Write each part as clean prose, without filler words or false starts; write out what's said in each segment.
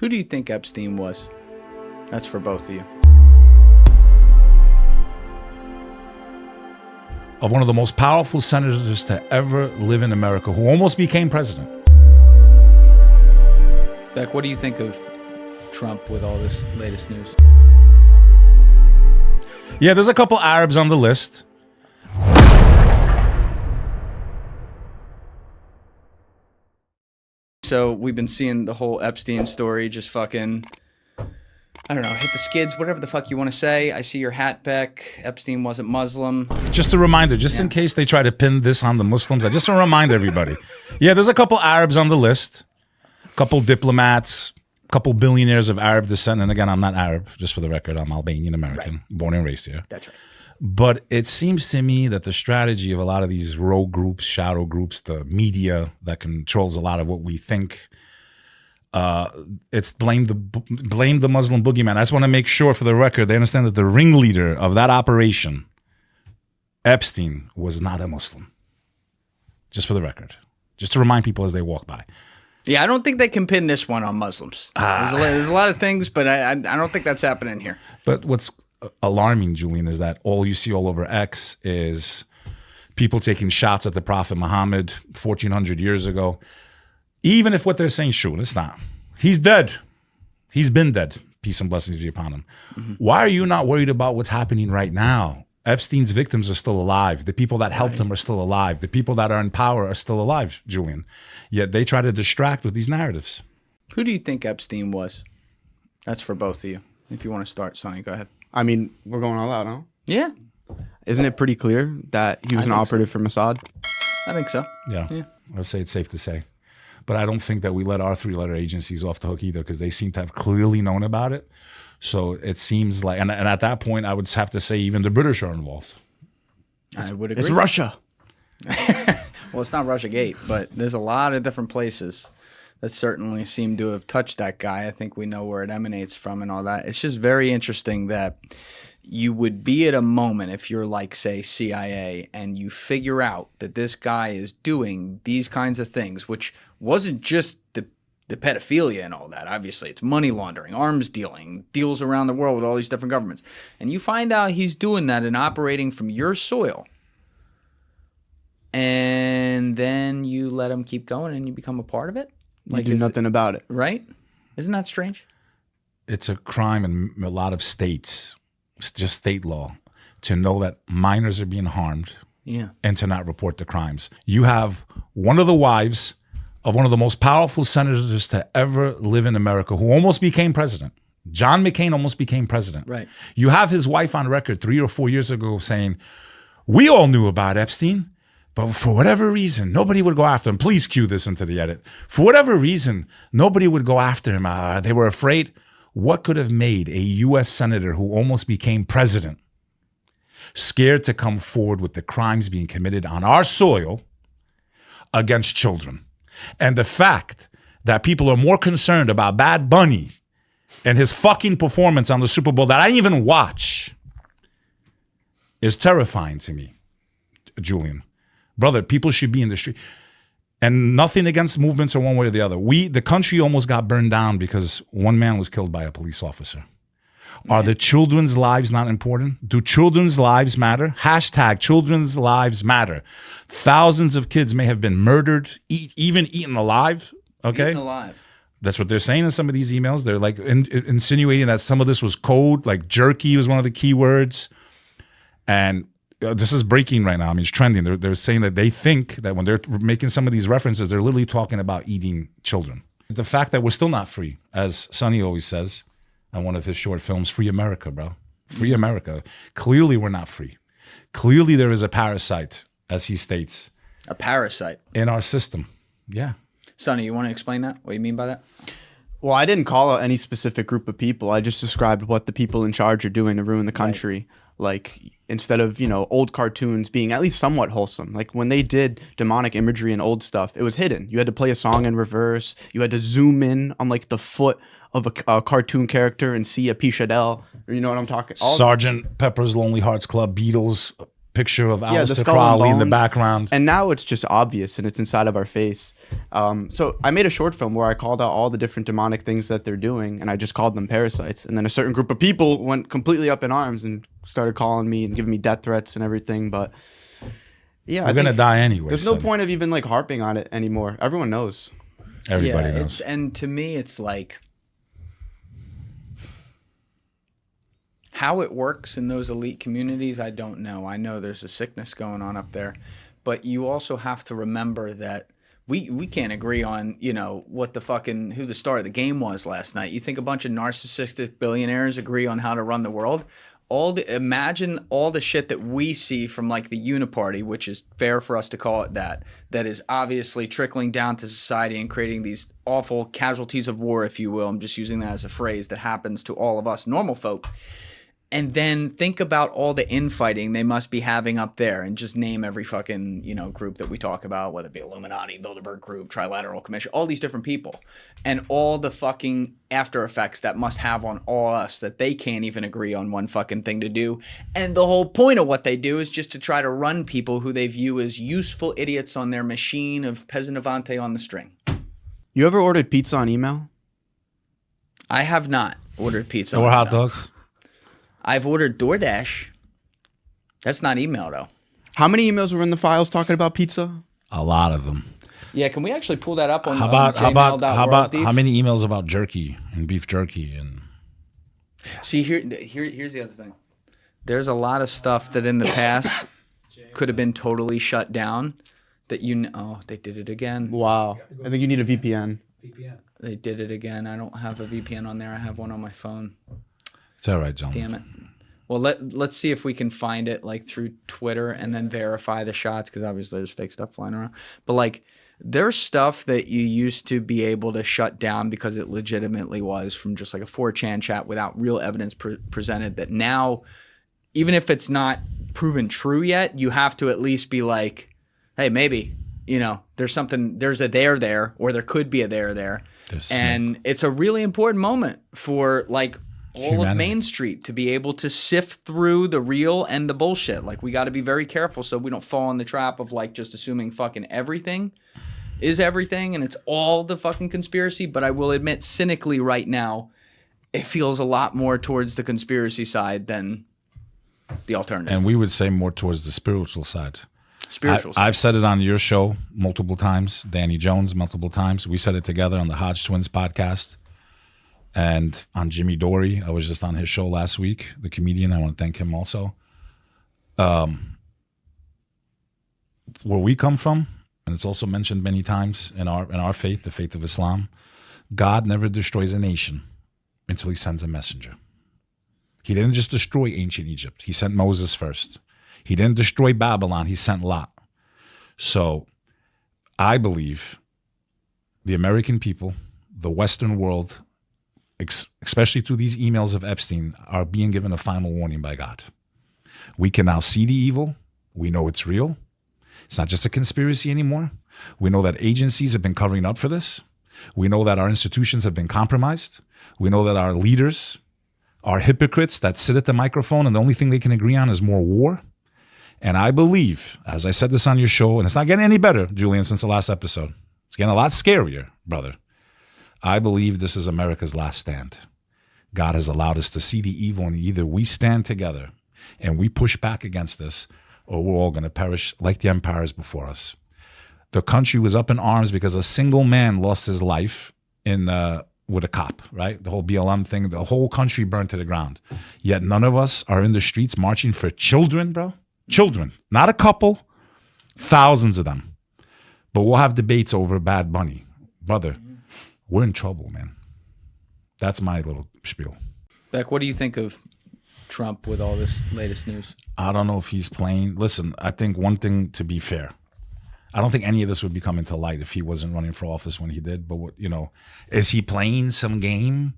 Who do you think Epstein was? That's for both of you. Of one of the most powerful senators to ever live in America, who almost became president. Beck, what do you think of Trump with all this latest news? Yeah, there's a couple Arabs on the list. So we've been seeing the whole Epstein story just fucking, I don't know, hit the skids, whatever the fuck you want to say. I see your hat, Beck. Epstein wasn't Muslim. Just a reminder, just in case they try to pin this on the Muslims, I just want to remind everybody. Yeah, there's a couple Arabs on the list, a couple diplomats, a couple billionaires of Arab descent. And again, I'm not Arab, just for the record. I'm Albanian American, born and raised here. That's right. But it seems to me that the strategy of a lot of these rogue groups, shadow groups, the media that controls a lot of what we think, it's blame the Muslim boogeyman. I just want to make sure, for the record, they understand that the ringleader of that operation, Epstein, was not a Muslim. Just for the record. Just to remind people as they walk by. Yeah, I don't think they can pin this one on Muslims. There's a lot of things, but I don't think that's happening here. But what's alarming, Julian, is that all you see all over X is people taking shots at the Prophet Muhammad 1,400 years ago. Even if what they're saying is true, it's not. He's dead. He's been dead. Peace and blessings be upon him. Mm-hmm. Why are you not worried about what's happening right now? Epstein's victims are still alive. The people that helped him are still alive. The people that are in power are still alive, Julian. Yet they try to distract with these narratives. Who do you think Epstein was? That's for both of you. If you want to start, Sonny, go ahead. I mean, we're going all out, huh? Yeah. Isn't it pretty clear that he was an operative for Mossad? I think so. Yeah. I would say it's safe to say. But I don't think that we let our three-letter agencies off the hook either, because they seem to have clearly known about it. So it seems like, and at that point, I would have to say even the British are involved. I would agree. It's Russia. Well, it's not Russiagate, but there's a lot of different places that certainly seem to have touched that guy. I think we know where it emanates from and all that. It's just very interesting that you would be at a moment, if you're like, say, CIA, and you figure out that this guy is doing these kinds of things, which wasn't just the pedophilia and all that. Obviously, it's money laundering, arms dealing, deals around the world with all these different governments. And you find out he's doing that and operating from your soil. And then you let him keep going and you become a part of it? You do nothing about it. Right? Isn't that strange? It's a crime in a lot of states. It's just state law to know that minors are being harmed and to not report the crimes. You have one of the wives of one of the most powerful senators to ever live in America who almost became president. John McCain almost became president. Right. You have his wife on record 3 or 4 years ago saying, we all knew about Epstein, but for whatever reason, nobody would go after him. Please cue this into the edit. For whatever reason, nobody would go after him. They were afraid. What could have made a U.S. senator who almost became president scared to come forward with the crimes being committed on our soil against children? And the fact that people are more concerned about Bad Bunny and his fucking performance on the Super Bowl that I didn't even watch is terrifying to me, Julian. Brother, people should be in the street. And nothing against movements or one way or the other. The country almost got burned down because one man was killed by a police officer. Are the children's lives not important? Do children's lives matter? Hashtag children's lives matter. Thousands of kids may have been murdered, even eaten alive. Okay? Eaten alive. That's what they're saying in some of these emails. They're like insinuating that some of this was code, like jerky was one of the key words. And this is breaking right now. I mean, it's trending. They're saying that they think that when they're making some of these references, they're literally talking about eating children. The fact that we're still not free, as Sonny always says in one of his short films, Free America, bro. Free America. Clearly, we're not free. Clearly, there is a parasite, as he states. A parasite? In our system. Yeah. Sonny, you want to explain that? What do you mean by that? Well, I didn't call out any specific group of people. I just described what the people in charge are doing to ruin the country. Right. Like, instead of, old cartoons being at least somewhat wholesome. Like, when they did demonic imagery and old stuff, it was hidden. You had to play a song in reverse. You had to zoom in on, like, the foot of a cartoon character and see a Pichadel. Or you know what I'm talking about? Sergeant Pepper's Lonely Hearts Club, Beatles, picture of the Aleister skull and Crowley in the bones. background. And now it's just obvious and it's inside of our face. So I made a short film where I called out all the different demonic things that they're doing, and I just called them parasites. And then a certain group of people went completely up in arms and started calling me and giving me death threats and everything. But yeah, We're going to die anyway. There's no point of even like harping on it anymore. Everyone knows. Everybody knows. And to me, it's like how it works in those elite communities, I don't know. I know there's a sickness going on up there, but you also have to remember that we can't agree on, you know, what the fucking, who the star of the game was last night. You think a bunch of narcissistic billionaires agree on how to run the world? Imagine all the shit that we see from like the uniparty, which is fair for us to call it that is obviously trickling down to society and creating these awful casualties of war, if you will. I'm just using that as a phrase that happens to all of us normal folk. And then think about all the infighting they must be having up there, and just name every fucking, you know, group that we talk about, whether it be Illuminati, Bilderberg Group, Trilateral Commission, all these different people, and all the fucking after effects that must have on all us that they can't even agree on one fucking thing to do. And the whole point of what they do is just to try to run people who they view as useful idiots on their machine of Peasant on the string. You ever ordered pizza on email? I have not ordered pizza. Or on hot email. dogs. I've ordered DoorDash. That's not email, though. How many emails were in the files talking about pizza? A lot of them. Yeah, can we actually pull that up on How about how many emails about jerky and beef jerky and See, here's the other thing. There's a lot of stuff that in the past could have been totally shut down that oh, they did it again. Wow. I think you need a VPN. They did it again. I don't have a VPN on there. I have one on my phone. it's all right, gentlemen. Damn it. Well, let's see if we can find it like through Twitter and then verify the shots, because obviously there's fake stuff flying around. But like there's stuff that you used to be able to shut down because it legitimately was from just like a 4chan chat without real evidence presented, that now, even if it's not proven true yet, you have to at least be like, hey, maybe, you know, there's a there, or there could be a there. And it's a really important moment for like all Humanity. of Main Street to be able to sift through the real and the bullshit. Like, we got to be very careful so we don't fall in the trap of like just assuming fucking everything is everything and it's all the fucking conspiracy. But I will admit, cynically right now, it feels a lot more towards the conspiracy side than the alternative. And we would say more towards the spiritual side. Spiritual side. I've said it on your show multiple times, Danny Jones multiple times. We said it together on the Hodge Twins podcast. And on Jimmy Dorey, I was just on his show last week, the comedian. I want to thank him also. Where we come from, and it's also mentioned many times in our faith, the faith of Islam, God never destroys a nation until he sends a messenger. He didn't just destroy ancient Egypt. He sent Moses first. He didn't destroy Babylon. He sent Lot. So I believe the American people, the Western world, especially through these emails of Epstein, are being given a final warning by God. We can now see the evil. We know it's real. It's not just a conspiracy anymore. We know that agencies have been covering up for this. We know that our institutions have been compromised. We know that our leaders are hypocrites that sit at the microphone and the only thing they can agree on is more war. And I believe, as I said this on your show, and it's not getting any better, Julian, since the last episode. It's getting a lot scarier, brother. I believe this is America's last stand. God has allowed us to see the evil, and either we stand together and we push back against this, or we're all going to perish like the empires before us. The country was up in arms because a single man lost his life with a cop, right? The whole BLM thing, the whole country burned to the ground. Yet none of us are in the streets marching for children, bro. Children, not a couple, thousands of them. But we'll have debates over Bad Bunny. Brother, we're in trouble, man. That's my little spiel. Beck, what do you think of Trump with all this latest news? I don't know if he's playing. Listen, I think one thing, to be fair, I don't think any of this would be coming to light if he wasn't running for office when he did. But what, you know, is he playing some game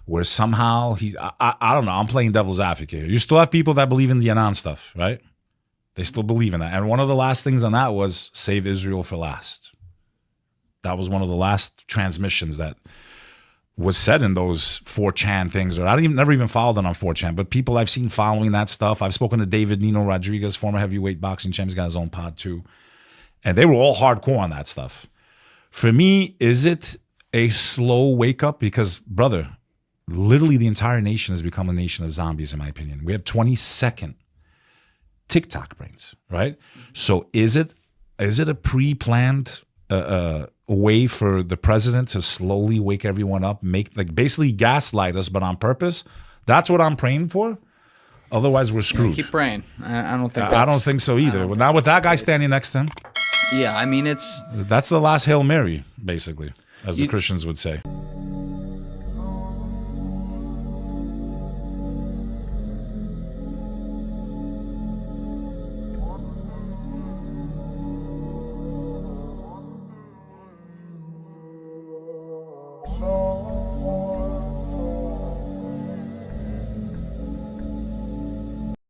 where somehow I don't know. I'm playing devil's advocate. You still have people that believe in the Anon stuff, right? They still believe in that. And one of the last things on that was save Israel for last. That was one of the last transmissions that was said in those 4chan things, or I never even followed it on 4chan, but people I've seen following that stuff. I've spoken to David Nino Rodriguez, former heavyweight boxing champ. He's got his own pod too. And they were all hardcore on that stuff. For me, is it a slow wake up? Because, brother, literally the entire nation has become a nation of zombies, in my opinion. We have 22nd TikTok brains, right? So is it a pre-planned way for the president to slowly wake everyone up, basically gaslight us, but on purpose? That's what I'm praying for. Otherwise, we're screwed. Keep praying. I don't think. I don't think so either. Well, not with that guy standing next to him. Yeah, I mean That's the last Hail Mary, basically, as the Christians would say.